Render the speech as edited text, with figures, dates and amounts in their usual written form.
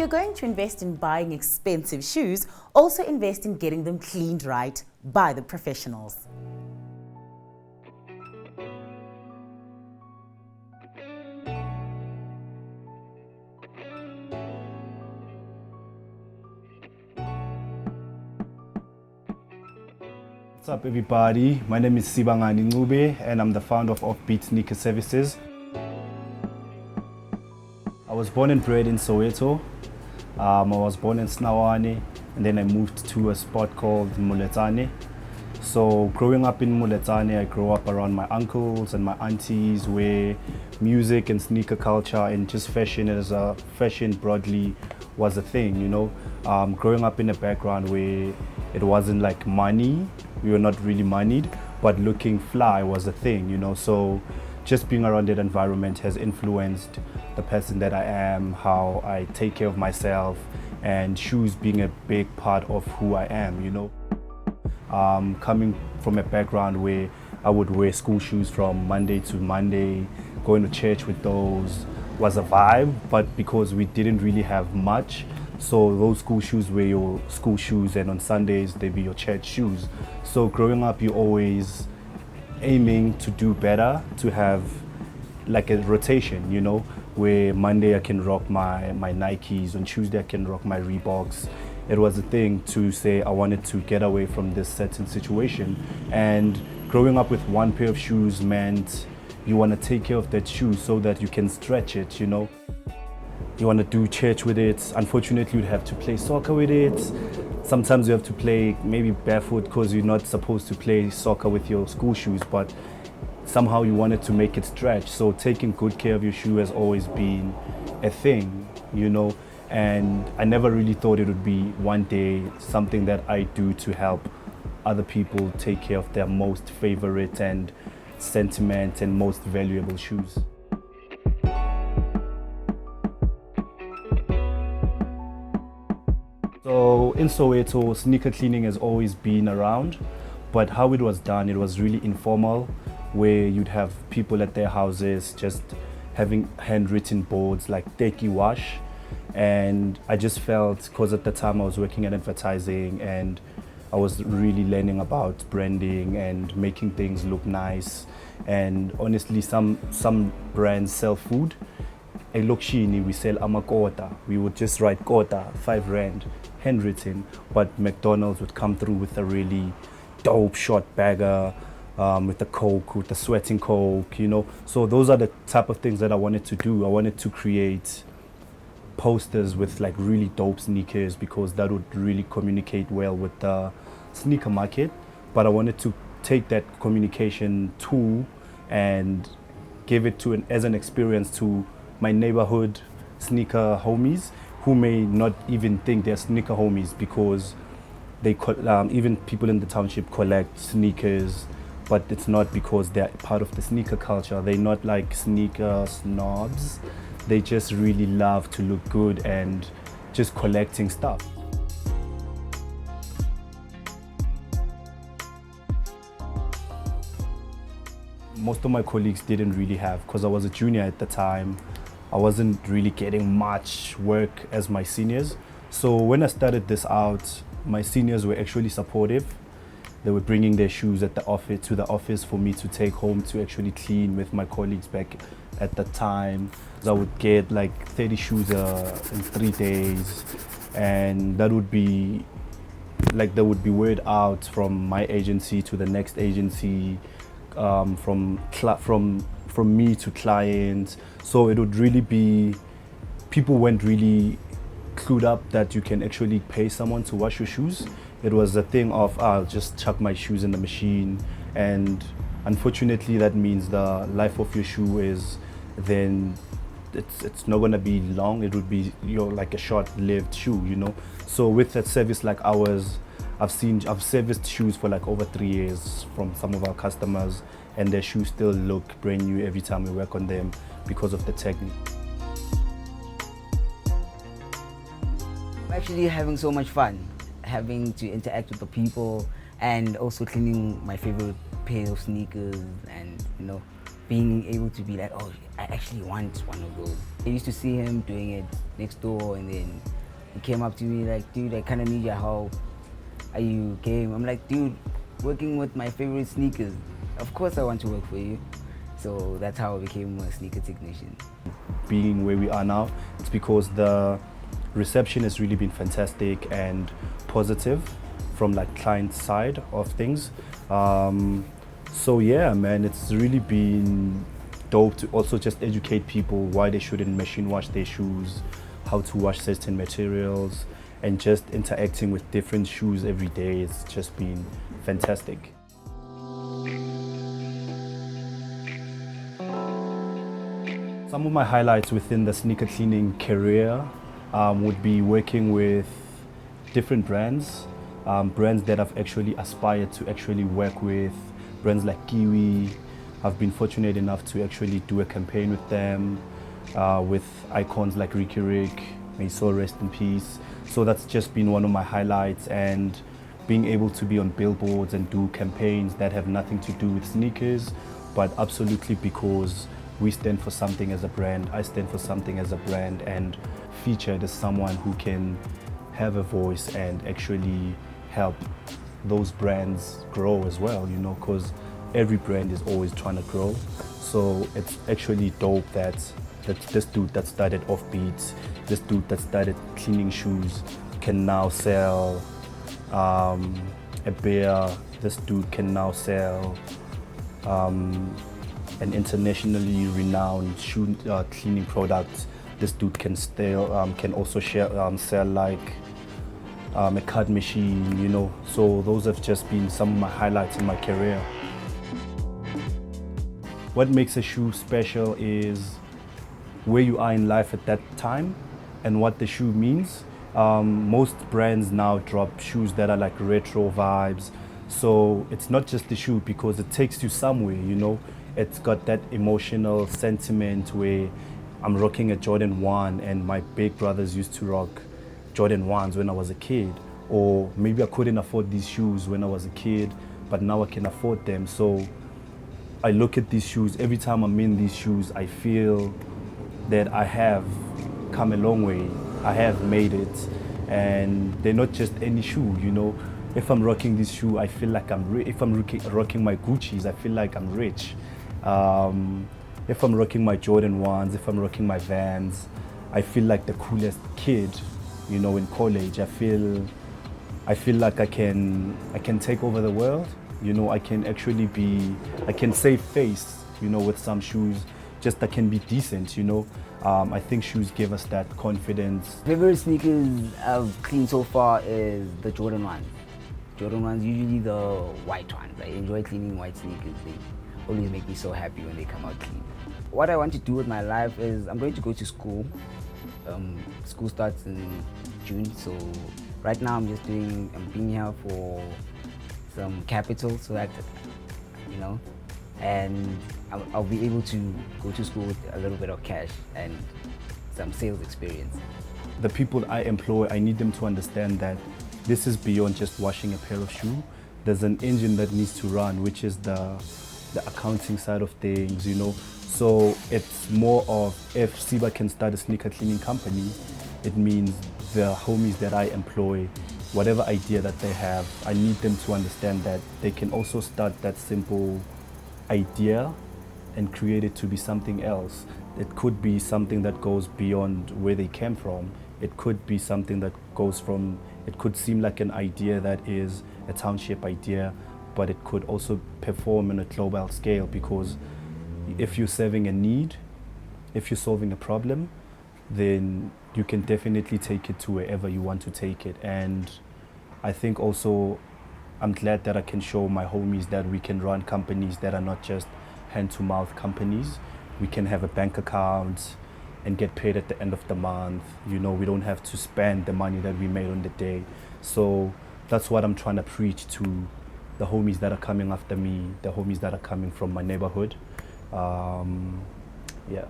you're going to invest in buying expensive shoes, also invest in getting them cleaned right by the professionals. What's up everybody, my name is Sibangani Ncube and I'm the founder of Offbeat Sneaker Services. I was born and bred in Soweto. I was born in Snawane and then I moved to a spot called Muletsane. So growing up in Muletsane, I grew up around my uncles and my aunties where music and sneaker culture and just fashion broadly was a thing, you know. Growing up in a background where it wasn't like money, we were not really moneyed, but looking fly was a thing, you know. So just being around that environment has influenced the person that I am, how I take care of myself, and shoes being a big part of who I am, you know. Coming from a background where I would wear school shoes from Monday to Monday, going to church with those was a vibe, but because we didn't really have much, so those school shoes were your school shoes and on Sundays they'd be your church shoes. So growing up you're always aiming to do better, to have like a rotation, you know, where Monday I can rock my Nikes, on Tuesday I can rock my Reeboks. It was a thing to say I wanted to get away from this certain situation, and growing up with one pair of shoes meant you want to take care of that shoe so that you can stretch it, you know. You want to do church with it. Unfortunately, you'd have to play soccer with it. Sometimes you have to play maybe barefoot because you're not supposed to play soccer with your school shoes, but somehow you wanted to make it stretch. So taking good care of your shoe has always been a thing, you know. And I never really thought it would be one day something that I do to help other people take care of their most favorite and sentiment and most valuable shoes. So in Soweto, sneaker cleaning has always been around, but how it was done, it was really informal, where you'd have people at their houses just having handwritten boards like Teki Wash. And I just felt, because at the time I was working at advertising and I was really learning about branding and making things look nice. And honestly, some brands sell food. At Lokshini, we sell amakota. We would just write kota, 5 rand, handwritten, but McDonald's would come through with a really dope short bagger, with the Coke, with the sweating Coke, you know. So those are the type of things that I wanted to do. I wanted to create posters with like really dope sneakers because that would really communicate well with the sneaker market. But I wanted to take that communication tool and give it to as an experience to my neighborhood sneaker homies who may not even think they're sneaker homies because they even people in the township collect sneakers, but it's not because they're part of the sneaker culture. They're not like sneaker snobs. They just really love to look good and just collecting stuff. Most of my colleagues didn't really have, because I was a junior at the time. I wasn't really getting much work as my seniors. So when I started this out, my seniors were actually supportive. They were bringing their shoes at the office to the office for me to take home to actually clean with my colleagues back at the time. I would get like 30 shoes in 3 days, and that would be like there would be word out from my agency to the next agency, from me to clients. So it would really be, people weren't really clued up that you can actually pay someone to wash your shoes. It was a thing of, I'll just chuck my shoes in the machine, and unfortunately that means the life of your shoe is then it's not gonna be long. It would be like a short-lived shoe, you know. So with a service like ours, I've serviced shoes for like over 3 years from some of our customers, and their shoes still look brand new every time we work on them because of the technique. I'm actually having so much fun, having to interact with the people and also cleaning my favorite pair of sneakers and, you know, being able to be like, oh, I actually want one of those. I used to see him doing it next door, and then he came up to me like, dude, I kind of need your help. Are you game? I'm like, dude, working with my favorite sneakers. Of course I want to work for you. So that's how I became a sneaker technician. Being where we are now, it's because the reception has really been fantastic and positive from like client side of things. So yeah, man, it's really been dope to also just educate people why they shouldn't machine wash their shoes, how to wash certain materials, and just interacting with different shoes every day. It's just been fantastic. Some of my highlights within the sneaker cleaning career would be working with different brands, brands that I've actually aspired to actually work with, brands like Kiwi. I've been fortunate enough to actually do a campaign with them, with icons like Ricky Rick, may he so rest in peace. So that's just been one of my highlights, and being able to be on billboards and do campaigns that have nothing to do with sneakers, but absolutely because we stand for something as a brand, I stand for something as a brand, and featured as someone who can have a voice and actually help those brands grow as well, you know, because every brand is always trying to grow. So it's actually dope that this dude that started Offbeat, this dude that started cleaning shoes can now sell a beer, this dude can now sell an internationally renowned shoe cleaning product. This dude can still can also sell like a card machine, you know. So those have just been some of my highlights in my career. What makes a shoe special is where you are in life at that time and what the shoe means. Most brands now drop shoes that are like retro vibes. So it's not just the shoe, because it takes you somewhere, you know. It's got that emotional sentiment where I'm rocking a Jordan 1 and my big brothers used to rock Jordan 1s when I was a kid. Or maybe I couldn't afford these shoes when I was a kid, but now I can afford them. So I look at these shoes, every time I'm in these shoes, I feel that I have come a long way. I have made it, and they're not just any shoe, you know. If I'm rocking this shoe, I feel like if I'm rocking my Gucci's, I feel like I'm rich. If I'm rocking my Jordan 1s, if I'm rocking my Vans, I feel like the coolest kid, you know, in college. I feel like I can take over the world, you know. I can save face, you know, with some shoes. Just I can be decent, you know. I think shoes give us that confidence. Favorite sneakers I've cleaned so far is the Jordan 1s. Jordan 1s, usually the white ones. I enjoy cleaning white sneakers. They always make me so happy when they come out clean. What I want to do with my life is I'm going to go to school. School starts in June, so right now I'm being here for some capital, so that, you know, and I'll be able to go to school with a little bit of cash and some sales experience. The people I employ, I need them to understand that this is beyond just washing a pair of shoes. There's an engine that needs to run, which is the accounting side of things, you know. So it's more of, if Siba can start a sneaker cleaning company, it means the homies that I employ, whatever idea that they have, I need them to understand that they can also start that simple idea and create it to be something else. It could be something that goes beyond where they came from. It could be something that goes from, it could seem like an idea that is a township idea, but it could also perform on a global scale, because if you're serving a need, if you're solving a problem, then you can definitely take it to wherever you want to take it. And I think also I'm glad that I can show my homies that we can run companies that are not just hand-to-mouth companies. We can have a bank account and get paid at the end of the month. You know, we don't have to spend the money that we made on the day. So that's what I'm trying to preach to the homies that are coming after me, the homies that are coming from my neighborhood. Yeah.